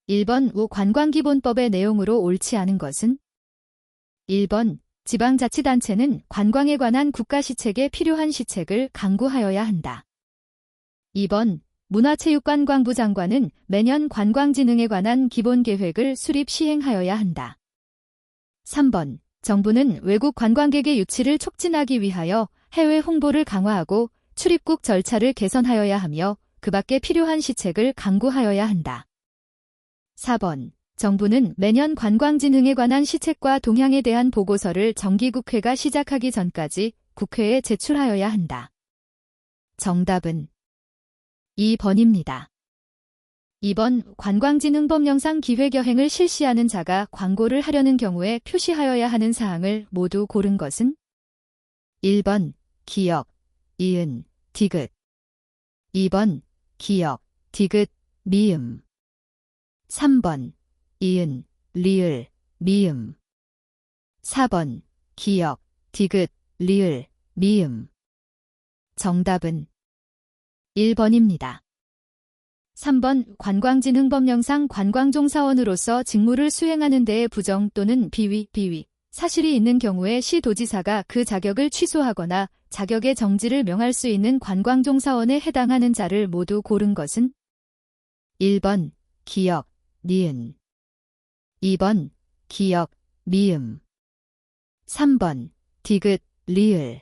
1번 관광기본법의 내용으로 옳지 않은 것은? 1번 지방자치단체는 관광에 관한 국가시책에 필요한 시책을 강구하여야 한다. 2번 문화체육관광부 장관은 매년 관광진흥에 관한 기본계획을 수립 시행하여야 한다. 3번 정부는 외국 관광객의 유치를 촉진하기 위하여 해외 홍보를 강화하고 출입국 절차를 개선하여야 하며 그 밖에 필요한 시책을 강구하여야 한다. 4번 정부는 매년 관광진흥에 관한 시책과 동향에 대한 보고서를 정기국회가 시작하기 전까지 국회에 제출하여야 한다. 정답은 2번입니다. 2번 관광진흥법령상 기획여행을 실시하는 자가 광고를 하려는 경우에 표시하여야 하는 사항을 모두 고른 것은? 1번 기역, 이은, 디귿 2번 기역, 디귿, 미음 3번 이은, 리을, 미음 4번 기역, 디귿, 리을, 미음 정답은 1번입니다. 3번 관광진흥법령상 관광종사원으로서 직무를 수행하는 데에 부정 또는 비위, 사실이 있는 경우에 시도지사가 그 자격을 취소하거나 자격의 정지를 명할 수 있는 관광종사원에 해당하는 자를 모두 고른 것은? 1번 기역, 니은 2번 기역, 미음 3번 디귿, 리을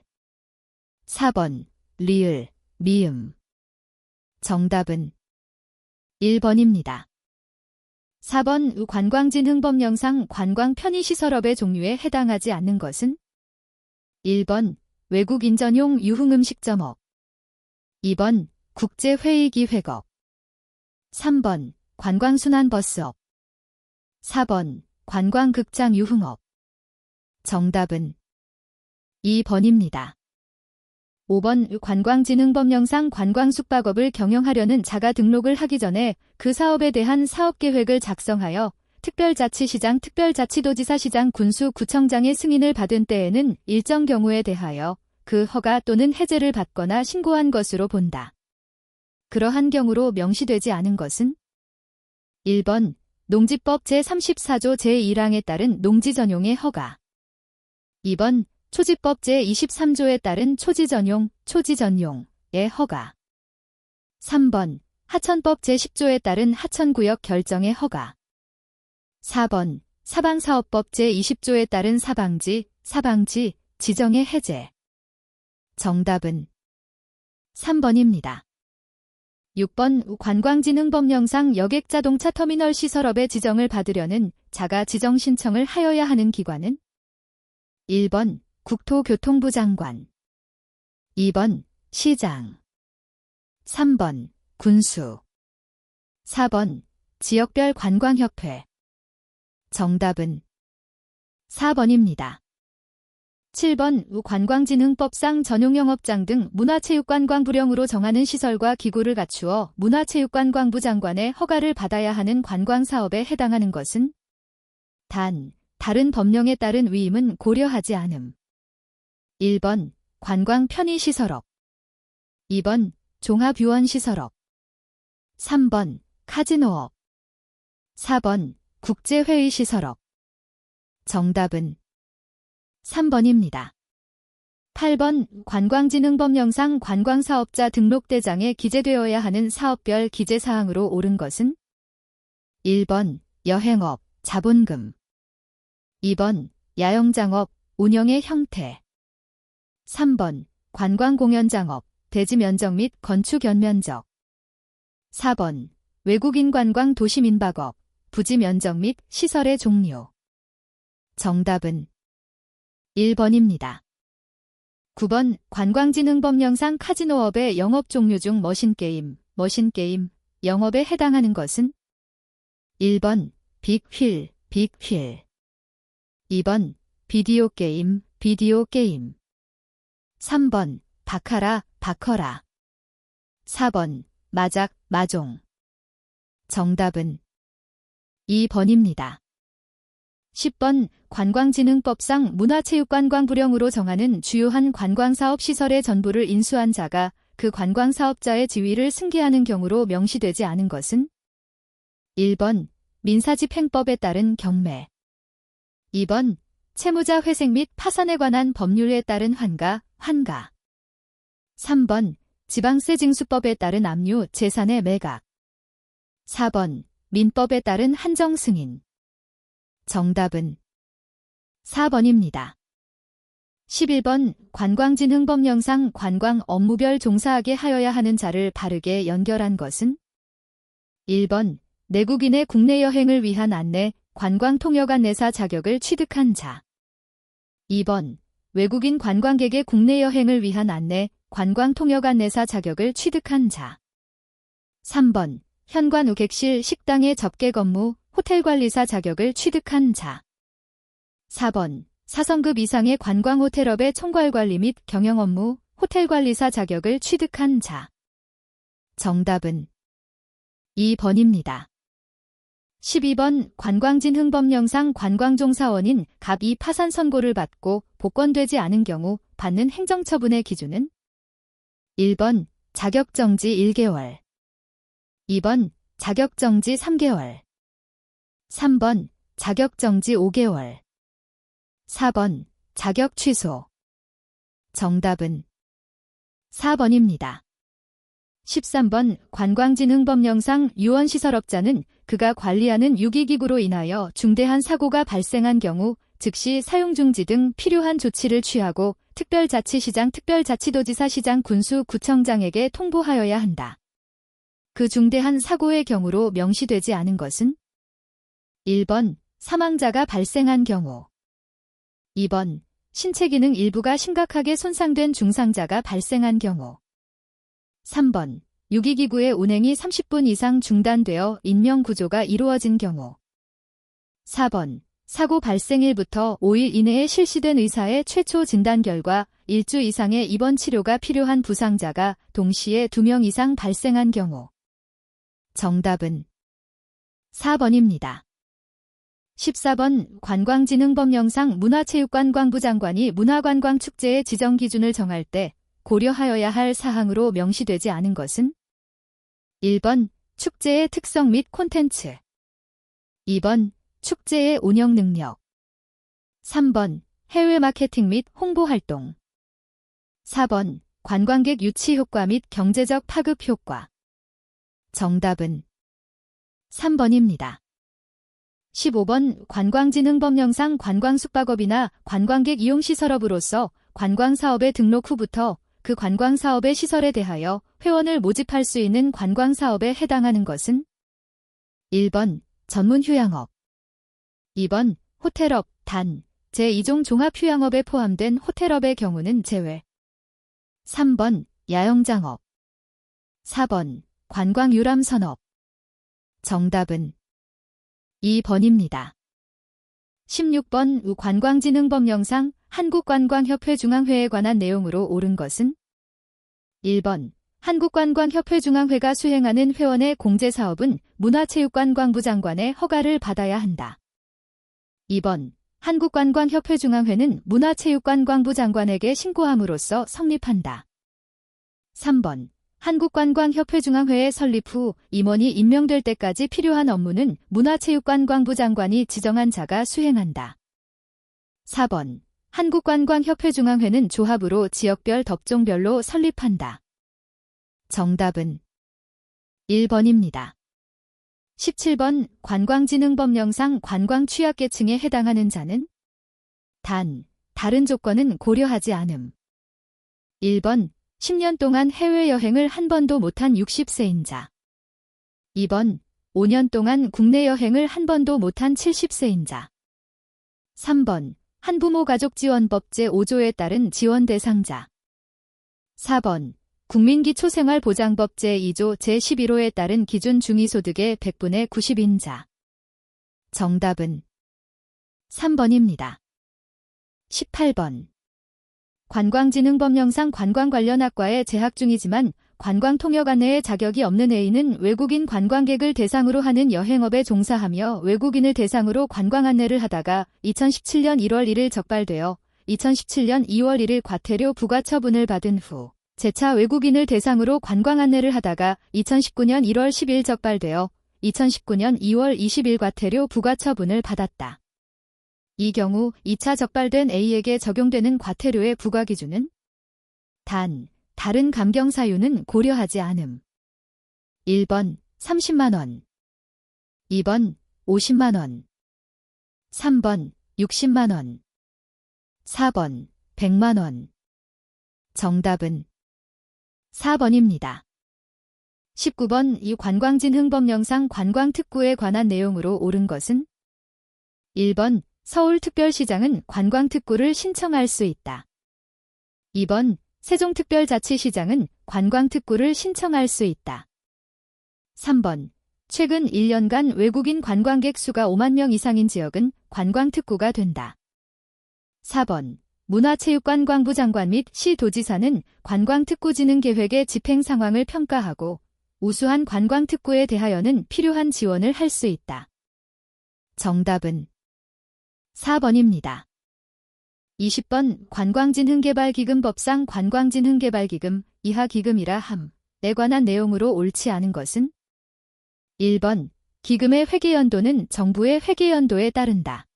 4번 리을, 미음 정답은 1번입니다. 4번 관광진흥법령상 관광편의시설업의 종류에 해당하지 않는 것은? 1번 외국인 전용 유흥음식점업 2번 국제회의기획업 3번 관광순환버스업 4번 관광극장 유흥업 정답은 2번입니다. 5번 관광진흥법령상 관광숙박업을 경영하려는 자가 등록을 하기 전에 그 사업에 대한 사업계획을 작성하여 특별자치시장, 특별자치도지사시장, 군수, 구청장의 승인을 받은 때에는 일정 경우에 대하여 그 허가 또는 해제를 받거나 신고한 것으로 본다. 그러한 경우로 명시되지 않은 것은? 1번 농지법 제34조 제1항에 따른 농지 전용의 허가 2번 초지법 제23조에 따른 초지 전용, 초지 전용의 허가 3번 하천법 제10조에 따른 하천구역 결정의 허가 4번 사방사업법 제20조에 따른 사방지, 지정의 해제 정답은 3번입니다. 6번 관광진흥법령상 여객자동차 터미널 시설업의 지정을 받으려는 자가 지정 신청을 하여야 하는 기관은? 1번 국토교통부 장관 2번 시장 3번 군수 4번 지역별 관광협회 정답은 4번입니다. 7번 관광진흥법상 전용영업장 등 문화체육관광부령으로 정하는 시설과 기구를 갖추어 문화체육관광부 장관의 허가를 받아야 하는 관광사업에 해당하는 것은? 단, 다른 법령에 따른 위임은 고려하지 않음. 1번 관광편의시설업 2번 종합유원시설업 3번 카지노업 4번 국제회의시설업 정답은 3번입니다. 8번 관광진흥법령상 관광사업자 등록대장에 기재되어야 하는 사업별 기재사항으로 옳은 것은? 1번 여행업, 자본금 2번 야영장업, 운영의 형태 3번 관광공연장업, 대지면적 및 건축연면적 4번 외국인 관광 도시민박업, 부지면적 및 시설의 종류 정답은 1번입니다. 9번 관광진흥법령상 카지노업의 영업 종류 중 머신게임, 영업에 해당하는 것은? 1번 빅휠, 2번 비디오 게임 3번 바카라, 바커라 4번 마작, 마종 정답은 2번입니다. 10번 관광진흥법상 문화체육관광부령으로 정하는 주요한 관광사업 시설의 전부를 인수한 자가 그 관광사업자의 지위를 승계하는 경우로 명시되지 않은 것은? 1번 민사집행법에 따른 경매. 2번 채무자 회생 및 파산에 관한 법률에 따른 환가, 환가. 3번 지방세 징수법에 따른 압류, 재산의 매각. 4번 민법에 따른 한정 승인. 정답은 4번입니다. 11번 관광진흥법령상 관광 업무별 종사하게 하여야 하는 자를 바르게 연결한 것은? 1번 내국인의 국내 여행을 위한 안내, 관광 통역 안내사 자격을 취득한 자. 2번 외국인 관광객의 국내 여행을 위한 안내, 관광 통역 안내사 자격을 취득한 자. 3번 현관 우객실 식당의 접객 업무, 호텔 관리사 자격을 취득한 자. 4번 4성급 이상의 관광 호텔업의 총괄 관리 및 경영 업무, 호텔 관리사 자격을 취득한 자. 정답은 2번입니다. 12번 관광진흥법령상 관광종사원인 갑이 파산 선고를 받고 복권되지 않은 경우 받는 행정처분의 기준은? 1번 자격정지 1개월. 2번 자격정지 3개월. 3번 자격정지 5개월. 4번 자격 취소. 정답은 4번입니다. 13번 관광진흥법령상 유원시설업자는 그가 관리하는 유기기구로 인하여 중대한 사고가 발생한 경우 즉시 사용중지 등 필요한 조치를 취하고 특별자치시장, 특별자치도지사, 시장, 군수, 구청장에게 통보하여야 한다. 그 중대한 사고의 경우로 명시되지 않은 것은? 1번 사망자가 발생한 경우. 2번 신체 기능 일부가 심각하게 손상된 중상자가 발생한 경우. 3번 유기기구의 운행이 30분 이상 중단되어 인명구조가 이루어진 경우. 4번 사고 발생일부터 5일 이내에 실시된 의사의 최초 진단 결과 1주 이상의 입원 치료가 필요한 부상자가 동시에 2명 이상 발생한 경우. 정답은 4번입니다. 14번 관광진흥법령상 문화체육관광부 장관이 문화관광축제의 지정 기준을 정할 때 고려하여야 할 사항으로 명시되지 않은 것은? 1번 축제의 특성 및 콘텐츠. 2번 축제의 운영 능력. 3번 해외 마케팅 및 홍보 활동. 4번 관광객 유치 효과 및 경제적 파급 효과. 정답은 3번입니다. 15번 관광진흥법령상 관광숙박업이나 관광객 이용시설업으로서 관광사업에 등록 후부터 그 관광사업의 시설에 대하여 회원을 모집할 수 있는 관광사업에 해당하는 것은? 1번 전문휴양업. 2번 호텔업, 단, 제2종 종합휴양업에 포함된 호텔업의 경우는 제외. 3번 야영장업. 4번 관광유람선업. 정답은 2번입니다. 16번 관광진흥법령상 한국관광협회 중앙회에 관한 내용으로 옳은 것은? 1번 한국관광협회 중앙회가 수행하는 회원의 공제사업은 문화체육관광부 장관의 허가를 받아야 한다. 2번 한국관광협회 중앙회는 문화체육관광부 장관에게 신고함으로써 성립한다. 3번 한국관광협회 중앙회의 설립 후 임원이 임명될 때까지 필요한 업무는 문화체육관광부 장관이 지정한 자가 수행한다. 4번 한국관광협회 중앙회는 조합으로 지역별 덕종별로 설립한다. 정답은 1번입니다. 17번 관광진흥법령상 관광 취약계층에 해당하는 자는? 단, 다른 조건은 고려하지 않음. 1번 10년 동안 해외여행을 한 번도 못한 60세인 자. 2번 5년 동안 국내 여행을 한 번도 못한 70세인 자. 3번 한부모 가족지원법 제5조에 따른 지원 대상자. 4번 국민기초생활보장법 제2조 제11호에 따른 기준 중위소득의 100분의 90인 자. 정답은 3번입니다. 18번 관광진흥법령상 관광 관련 학과에 재학 중이지만 관광통역 안내의 자격이 없는 A는 외국인 관광객을 대상으로 하는 여행업에 종사하며 외국인을 대상으로 관광 안내를 하다가 2017년 1월 1일 적발되어 2017년 2월 1일 과태료 부과 처분을 받은 후 재차 외국인을 대상으로 관광 안내를 하다가 2019년 1월 10일 적발되어 2019년 2월 20일 과태료 부과 처분을 받았다. 이 경우 2차 적발된 A에게 적용되는 과태료의 부과 기준은 단, 다른 감경 사유는 고려하지 않음. 1번 30만원, 2번 50만원, 3번 60만원, 4번 100만원. 정답은 4번입니다. 19번 이 관광진흥법령상 관광특구에 관한 내용으로 옳은 것은 1번 서울특별시장은 관광특구를 신청할 수 있다. 2번 세종특별자치시장은 관광특구를 신청할 수 있다. 3번 최근 1년간 외국인 관광객 수가 5만 명 이상인 지역은 관광특구가 된다. 4번 문화체육관광부 장관 및 시도지사는 관광특구진흥계획의 집행 상황을 평가하고 우수한 관광특구에 대하여는 필요한 지원을 할 수 있다. 정답은 4번입니다. 20번 관광진흥개발기금법상 관광진흥개발기금 이하 기금이라 함에 관한 내용으로 옳지 않은 것은 1번 기금의 회계연도는 정부의 회계연도에 따른다.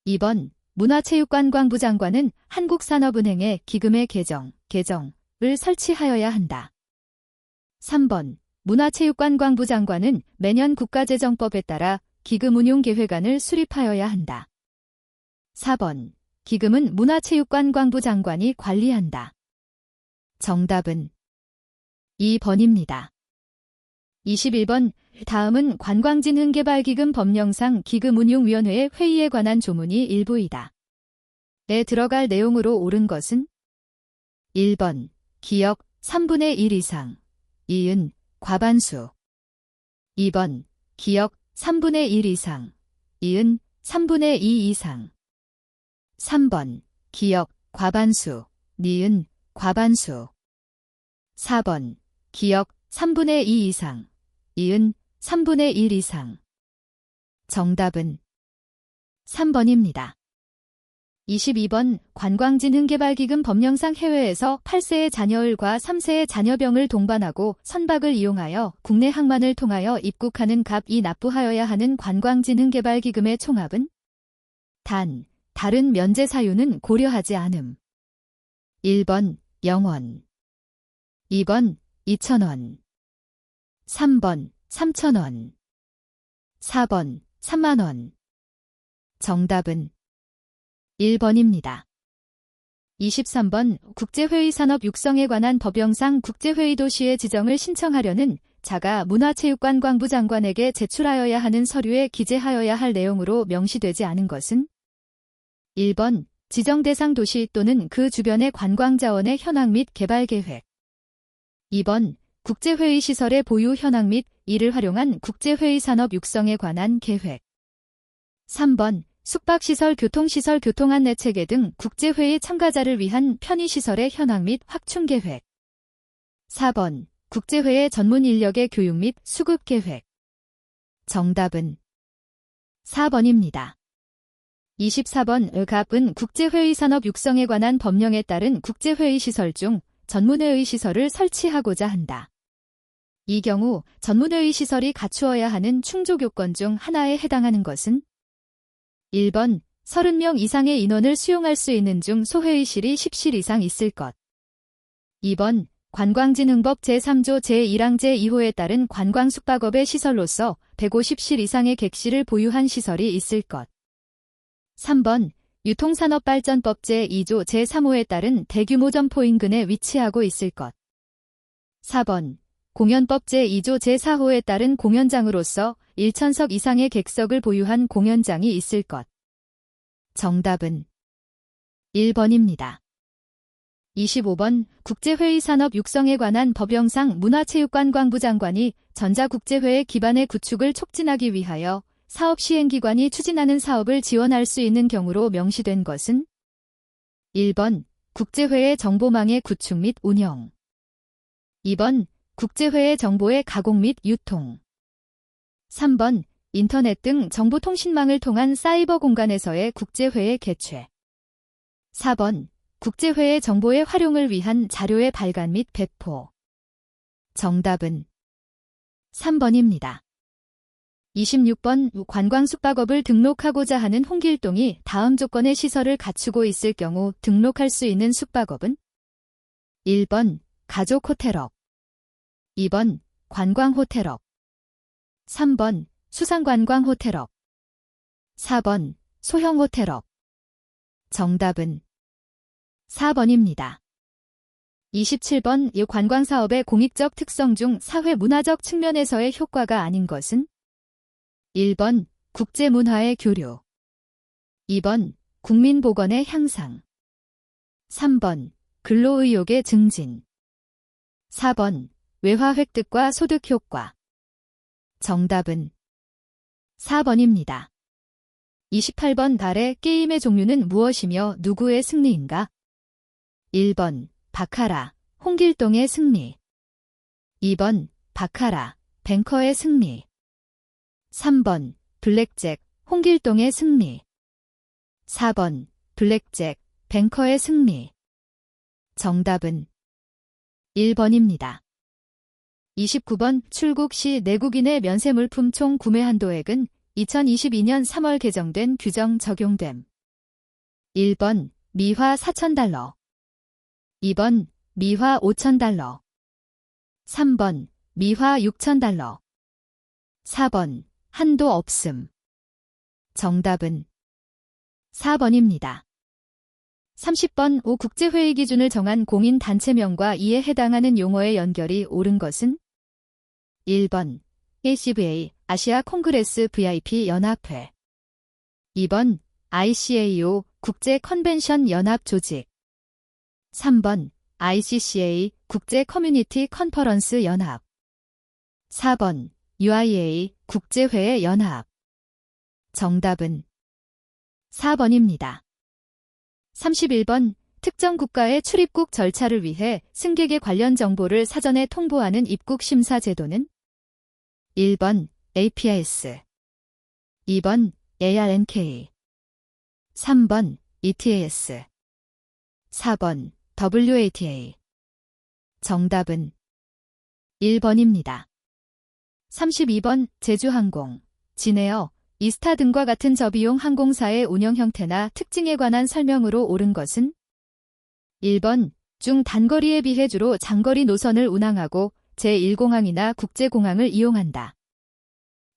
2번 문화체육관광부 장관은 한국산업은행에 기금의 계정을 설치하여야 한다. 3번 문화체육관광부 장관은 매년 국가재정법에 따라 기금운용계획안을 수립하여야 한다. 4번 기금은 문화체육관광부 장관이 관리한다. 정답은 2번입니다. 21번 다음은 관광진흥개발기금 법령상 기금운용위원회의 회의에 관한 조문이 일부이다. 에 들어갈 내용으로 옳은 것은 1번 기역 3분의 1 이상 이은 과반수 2번 기역 3분의 1 이상 이은 3분의 2 이상 3번 기역 과반수 니은 과반수 4번 기역 3분의 2 이상 이은 3분의 1 이상. 정답은 3번입니다. 22번 관광진흥개발기금 법령상 해외에서 8세의 자녀을과 3세의 자녀병을 동반하고 선박을 이용하여 국내 항만을 통하여 입국하는 갑이 납부하여야 하는 관광진흥개발기금의 총합은 단, 다른 면제 사유는 고려하지 않음. 1번 0원 2번 2,000원 3번 3,000원 4번 3만원. 정답은 1번입니다. 23번 국제회의 산업 육성에 관한 법령상 국제회의 도시의 지정을 신청하려는 자가 문화체육관광부 장관에게 제출하여야 하는 서류에 기재하여야 할 내용으로 명시되지 않은 것은 1번 지정 대상 도시 또는 그 주변의 관광자원의 현황 및 개발 계획 2번 국제회의 시설의 보유 현황 및 이를 활용한 국제회의 산업 육성에 관한 계획 3번 숙박시설, 교통시설, 교통안내체계 등 국제회의 참가자를 위한 편의시설의 현황 및 확충 계획 4번 국제회의 전문 인력의 교육 및 수급 계획. 정답은 4번입니다. 24번 갑은 국제회의 산업 육성에 관한 법령에 따른 국제회의 시설 중 전문회의 시설을 설치하고자 한다. 이 경우 전문회의 시설이 갖추어야 하는 충족 요건 중 하나에 해당하는 것은 1번 30명 이상의 인원을 수용할 수 있는 중 소회의실이 10실 이상 있을 것. 2번 관광진흥법 제3조 제1항 제2호에 따른 관광숙박업의 시설로서 150실 이상의 객실을 보유한 시설이 있을 것. 3번 유통산업발전법 제2조 제3호에 따른 대규모 점포 인근에 위치하고 있을 것. 4번 공연법 제2조 제4호에 따른 공연장으로서 1,000석 이상의 객석을 보유한 공연장이 있을 것. 정답은 1번입니다. 25번 국제회의 산업 육성에 관한 법령상 문화체육관광부 장관이 전자국제회의 기반의 구축을 촉진하기 위하여 사업시행기관이 추진하는 사업을 지원할 수 있는 경우로 명시된 것은 1번 국제회의 정보망의 구축 및 운영 2번 국제회의 정보의 가공 및 유통 3번 인터넷 등 정보통신망을 통한 사이버 공간에서의 국제회의 개최 4번 국제회의 정보의 활용을 위한 자료의 발간 및 배포. 정답은 3번입니다. 26번 관광숙박업을 등록하고자 하는 홍길동이 다음 조건의 시설을 갖추고 있을 경우 등록할 수 있는 숙박업은 1번 가족호텔업, 2번 관광호텔업, 3번 수상관광호텔업, 4번 소형호텔업. 정답은 4번입니다. 27번 이 관광사업의 공익적 특성 중 사회문화적 측면에서의 효과가 아닌 것은 1번 국제문화의 교류, 2번 국민보건의 향상, 3번 근로의욕의 증진, 4번 외화 획득과 소득 효과. 정답은 4번입니다. 28번 달의 게임의 종류는 무엇이며 누구의 승리인가? 1번 바카라, 홍길동의 승리, 2번 바카라, 뱅커의 승리, 3번 블랙잭, 홍길동의 승리, 4번 블랙잭, 뱅커의 승리. 정답은 1번입니다. 29번 출국 시 내국인의 면세물품 총 구매 한도액은 2022년 3월 개정된 규정 적용됨. 1번 미화 4,000달러, 2번 미화 5,000달러, 3번 미화 6,000달러, 4번 한도 없음. 정답은 4번입니다. 30번 5 국제회의 기준을 정한 공인단체명과 이에 해당하는 용어의 연결이 옳은 것은 1번 ACVA 아시아 콩그레스 VIP 연합회, 2번 ICAO 국제 컨벤션 연합 조직, 3번 ICCA 국제 커뮤니티 컨퍼런스 연합, 4번 UIA 국제회의 연합. 정답은 4번입니다. 31번 특정 국가의 출입국 절차를 위해 승객의 관련 정보를 사전에 통보하는 입국 심사 제도는 1번 APIS, 2번 ARNK, 3번 ETAS, 4번 WATA. 정답은 1번입니다. 32번 제주항공, 진에어, 이스타 등과 같은 저비용 항공사의 운영 형태나 특징에 관한 설명으로 옳은 것은 1번 중단거리에 비해 주로 장거리 노선을 운항하고 제1공항이나 국제공항을 이용한다.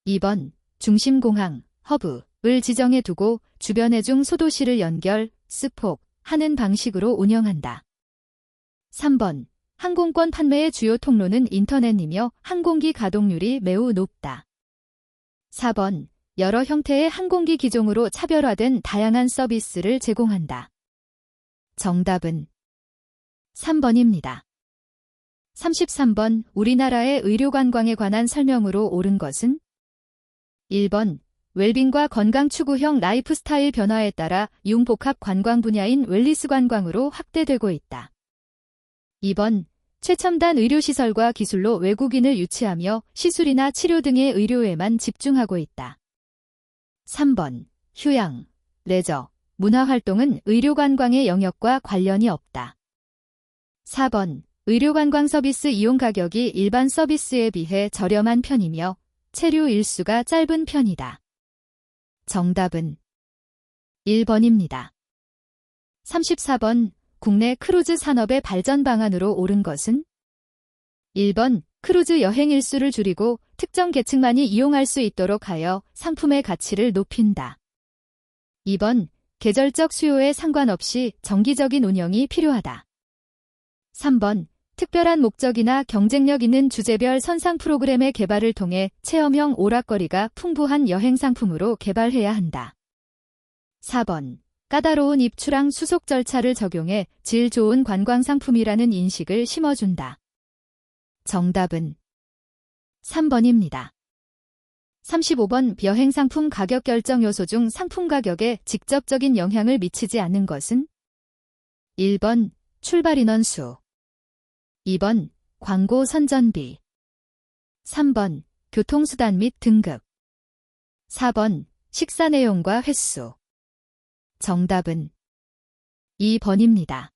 2번 중심공항, 허브를 지정해 두고 주변의 중 소도시를 연결, 스폭, 하는 방식으로 운영한다. 3번 항공권 판매의 주요 통로는 인터넷이며 항공기 가동률이 매우 높다. 4번 여러 형태의 항공기 기종으로 차별화된 다양한 서비스를 제공한다. 정답은 3번입니다. 33번 우리나라의 의료관광에 관한 설명으로 옳은 것은 1번 웰빙과 건강 추구형 라이프스타일 변화에 따라 융복합 관광 분야인 웰니스 관광으로 확대되고 있다. 2번 최첨단 의료시설과 기술로 외국인을 유치하며 시술이나 치료 등의 의료에만 집중하고 있다. 3번 휴양, 레저, 문화활동은 의료관광의 영역과 관련이 없다. 4번 의료관광 서비스 이용 가격이 일반 서비스에 비해 저렴한 편이며 체류 일수가 짧은 편이다. 정답은 1번입니다. 34번 국내 크루즈 산업의 발전 방안으로 옳은 것은 1번 크루즈 여행 일수를 줄이고 특정 계층만이 이용할 수 있도록 하여 상품의 가치를 높인다. 2번 계절적 수요에 상관없이 정기적인 운영이 필요하다. 3번 특별한 목적이나 경쟁력 있는 주제별 선상 프로그램의 개발을 통해 체험형 오락거리가 풍부한 여행 상품으로 개발해야 한다. 4번 까다로운 입출항 수속 절차를 적용해 질 좋은 관광 상품이라는 인식을 심어준다. 정답은 3번입니다. 35번 여행 상품 가격 결정 요소 중 상품 가격에 직접적인 영향을 미치지 않는 것은 1번 출발 인원 수, 2번 광고 선전비, 3번 교통수단 및 등급, 4번 식사 내용과 횟수. 정답은 2번입니다.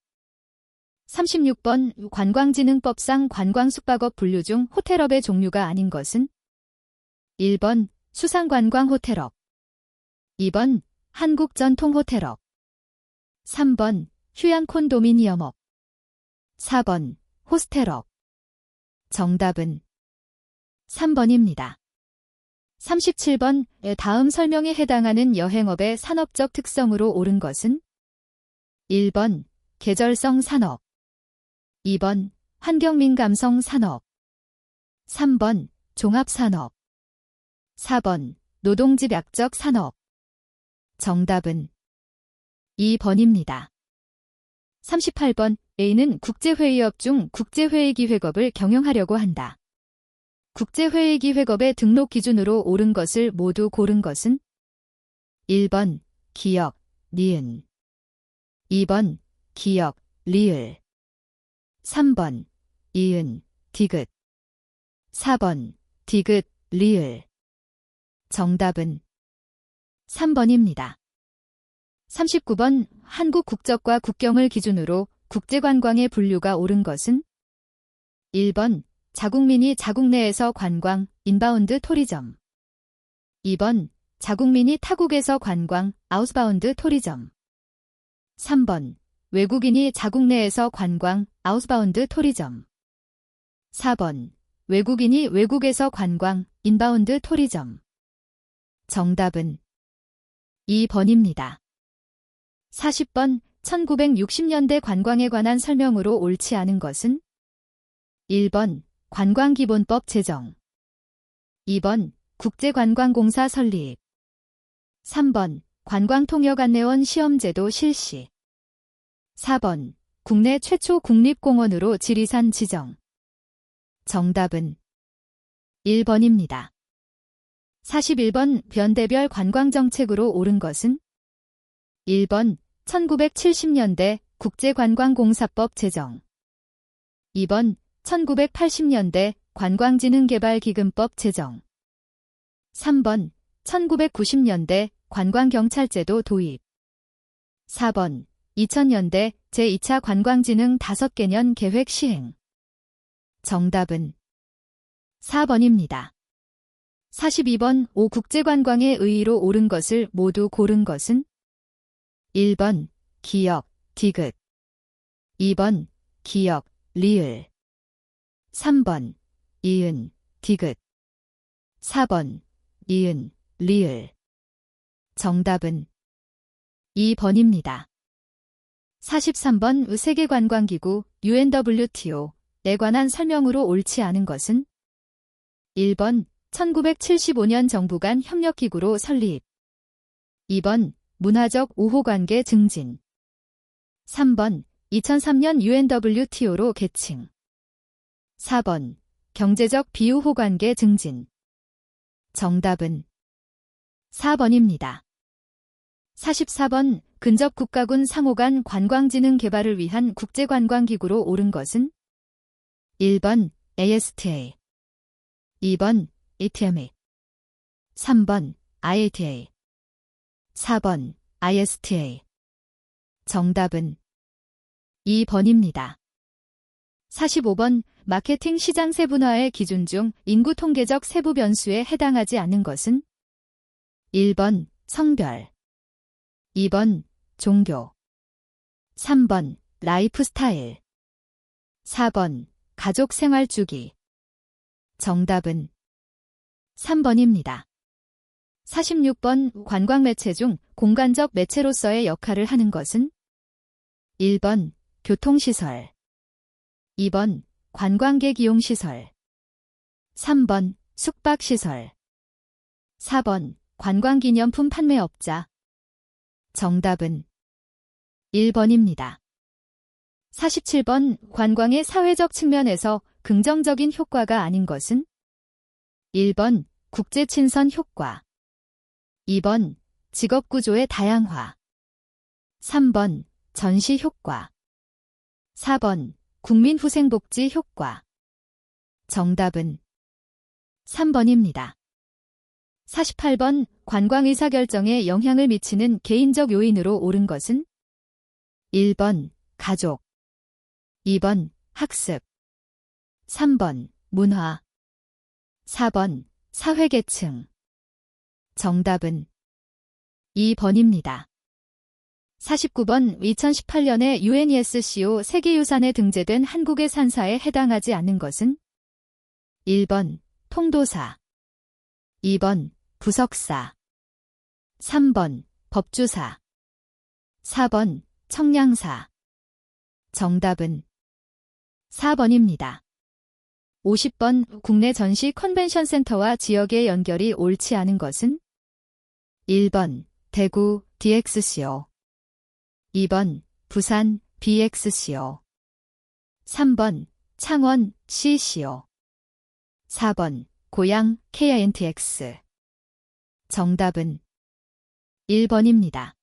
36번 관광진흥법상 관광숙박업 분류 중 호텔업의 종류가 아닌 것은 1번 수상관광호텔업. 2번 한국전통호텔업. 3번 휴양콘도미니엄업. 4번 호스텔업. 정답은 3번입니다. 37번 다음 설명에 해당하는 여행업의 산업적 특성으로 옳은 것은 1번 계절성 산업. 2번 환경민감성 산업. 3번 종합산업. 4번 노동집약적 산업. 정답은 2번입니다. 38번 A는 국제회의업 중 국제회의기획업을 경영하려고 한다. 국제회의기획업의 등록 기준으로 옳은 것을 모두 고른 것은 1번 기역, 니은. 2번 기역, 리을. 3번 이은, 디귿. 4번 디귿, 리을. 정답은 3번입니다. 39번 한국 국적과 국경을 기준으로 국제관광의 분류가 옳은 것은 1번 자국민이 자국 내에서 관광, 인바운드 토리점. 2번 자국민이 타국에서 관광, 아웃바운드 토리점. 3번 외국인이 자국 내에서 관광, 아웃바운드 토리점. 4번 외국인이 외국에서 관광, 인바운드 토리점. 정답은 2번입니다. 40번 1960년대 관광에 관한 설명으로 옳지 않은 것은 1번 관광기본법 제정. 2번 국제관광공사 설립. 3번 관광통역안내원 시험제도 실시. 4번 국내 최초 국립공원으로 지리산 지정. 정답은 1번입니다. 41번 변대별 관광정책으로 옳은 것은 1번 1970년대 국제관광공사법 제정. 2번 1980년대 관광진흥개발기금법 제정. 3번 1990년대 관광경찰제도 도입. 4번 2000년대 제2차 관광진흥 5개년 계획 시행. 정답은 4번입니다. 42번 5 국제관광의 의의로 옳은 것을 모두 고른 것은 1번 기역, 디귿. 2번 기역, 리을. 3번 이은, 디귿. 4번 이은, 리을. 정답은 2번입니다. 43번 세계관광기구 UNWTO에 관한 설명으로 옳지 않은 것은 1번 1975년 정부 간 협력기구로 설립. 2번 문화적 우호관계 증진. 3번 2003년 UNWTO로 개칭. 4번 경제적 비우호관계 증진. 정답은 4번입니다. 44번 근접국가군 상호 간 관광진흥 개발을 위한 국제관광기구로 옳은 것은 1번 ASTA. 2번 ETMA. 3번 IATA. 4번 ISTA. 정답은 2번입니다. 45번 마케팅 시장 세분화의 기준 중 인구 통계적 세부 변수에 해당하지 않는 것은 1번 성별. 2번 종교. 3번 라이프 스타일. 4번 가족 생활 주기. 정답은 3번입니다. 46번 관광 매체 중 공간적 매체로서의 역할을 하는 것은 1번 교통시설. 2번 관광객 이용시설. 3번 숙박시설. 4번 관광기념품 판매업자. 정답은 1번입니다. 47번 관광의 사회적 측면에서 긍정적인 효과가 아닌 것은 1번 국제친선 효과. 2번 직업구조의 다양화. 3번 전시 효과. 4번 국민후생복지 효과. 정답은 3번입니다. 48번 관광 의사결정에 영향을 미치는 개인적 요인으로 옳은 것은 1번 가족. 2번 학습. 3번 문화. 4번 사회계층. 정답은 2번입니다. 49번 2018년에 UNESCO 세계유산에 등재된 한국의 산사에 해당하지 않는 것은 1번 통도사, 2번 부석사, 3번 법주사, 4번 청량사. 정답은 4번입니다. 50번 국내 전시 컨벤션 센터와 지역의 연결이 옳지 않은 것은 1번 대구 DXCO, 2번 부산 BXCO, 3번 창원 CCO, 4번 고양 KINTX. 정답은 1번입니다.